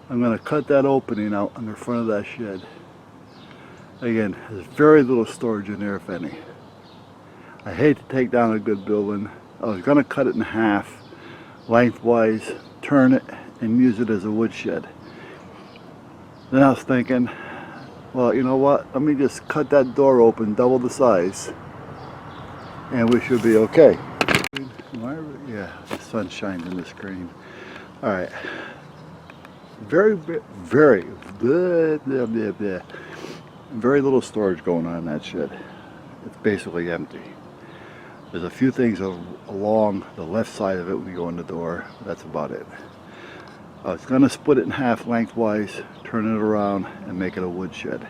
I'm going to cut that opening out on the front of that shed. Again, there's very little storage in there, if any. I hate to take down a good building. I was going to cut it in half, lengthwise, turn it, and use it as a woodshed. Then I was thinking, well, you know what? Let me just cut that door open, double the size, and we should be okay. Yeah, the sun shines in the screen. All right. Very little storage going on in that shed. It's basically empty. There's a few things along the left side of it when you go in the door. That's about it. I was going to split it in half lengthwise, turn it around, and make it a woodshed.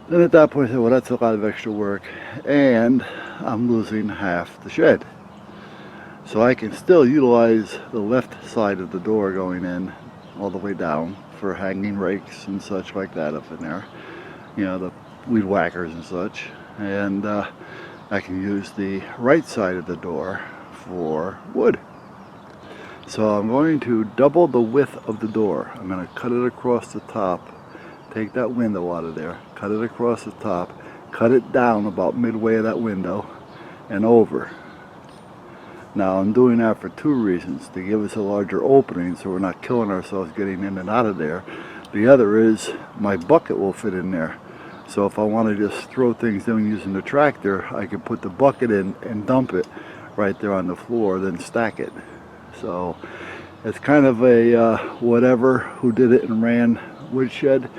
Then at that point I said, well, that's a lot of extra work, and I'm losing half the shed. So I can still utilize the left side of the door going in all the way down for hanging rakes and such like that up in there. You know, the weed whackers and such. And I can use the right side of the door for wood. So I'm going to double the width of the door. I'm going to cut it across the top, take that window out of there, cut it across the top, cut it down about midway of that window and over. Now I'm doing that for two reasons: to give us a larger opening so we're not killing ourselves getting in and out of there. The other is my bucket will fit in there. So if I want to just throw things in using the tractor, I can put the bucket in and dump it right there on the floor, then stack it. So it's kind of a whatever, who did it and ran woodshed,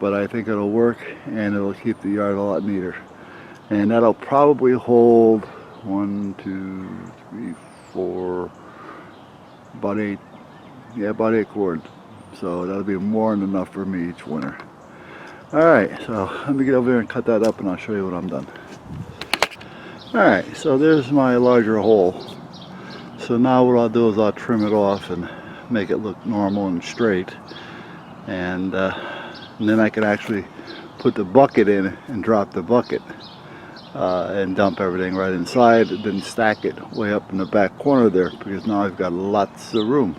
but I think it'll work and it'll keep the yard a lot neater. And that'll probably hold 1, 2, 3, 4, about 8, yeah, about 8 cords. So that'll be more than enough for me each winter. Alright, so let me get over there and cut that up and I'll show you when I'm done. Alright, so there's my larger hole. So now what I'll do is I'll trim it off and make it look normal and straight. And then I can actually put the bucket in and drop the bucket. And dump everything right inside, and then stack it way up in the back corner there, because now I've got lots of room.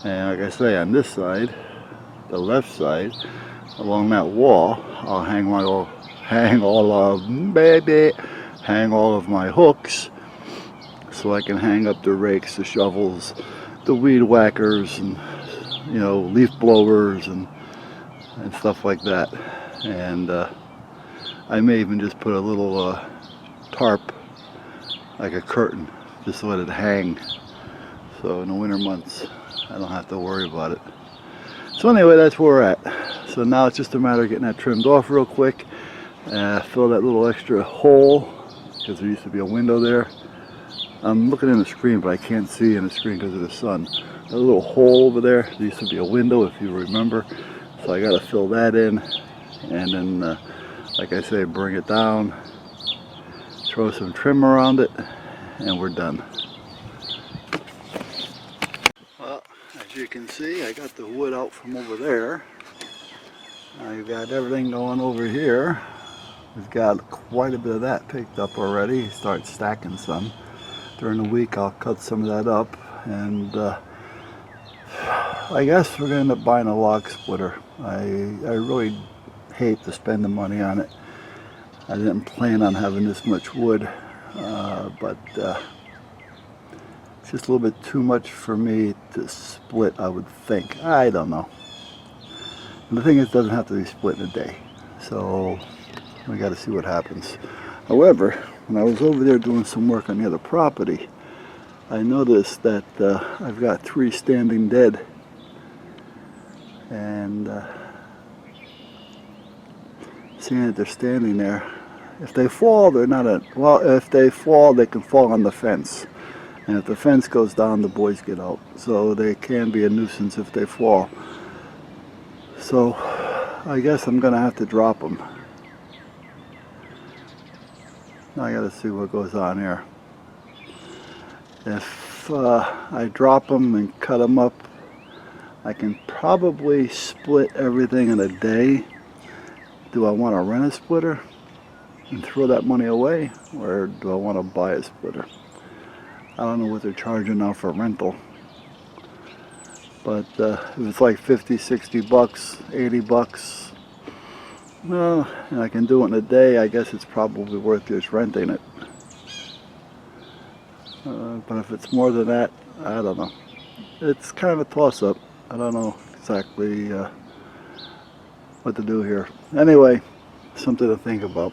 And like I say, on this side, the left side, along that wall, I'll hang all of my hooks, so I can hang up the rakes, the shovels, the weed whackers, and you know, leaf blowers and stuff like that. And I may even just put a little tarp, like a curtain, just to let it hang. So in the winter months, I don't have to worry about it. So anyway, that's where we're at. So now it's just a matter of getting that trimmed off real quick. Fill that little extra hole, because there used to be a window there. I'm looking in the screen, but I can't see in the screen because of the sun. That little hole over there used to be a window, if you remember. So I got to fill that in, and then like I say, bring it down, throw some trim around it, and we're done. Well, as you can see, I got the wood out from over there. I've got everything going over here. We've got quite a bit of that picked up already. Start stacking some. During the week I'll cut some of that up, and I guess we're going to end up buying a log splitter. I really hate to spend the money on it. I didn't plan on having this much wood, but it's just a little bit too much for me to split, I would think. I don't know. And the thing is, it doesn't have to be split in a day, so we got to see what happens. However, when I was over there doing some work on the other property, I noticed that I've got 3 standing dead, and seeing that they're standing there, if they fall, they're not well, if they fall, they can fall on the fence, and if the fence goes down, the boys get out, so they can be a nuisance if they fall. So I guess I'm gonna have to drop them. Now I gotta see what goes on here. If I drop them and cut them up, I can probably split everything in a day. Do I want to rent a splitter and throw that money away, or do I want to buy a splitter? I don't know what they're charging now for rental, But if it's like 50, 60 bucks, 80 bucks, well, and I can do it in a day, I guess it's probably worth just renting it. But if it's more than that, I don't know. It's kind of a toss-up. I don't know exactly what to do here. Anyway, something to think about.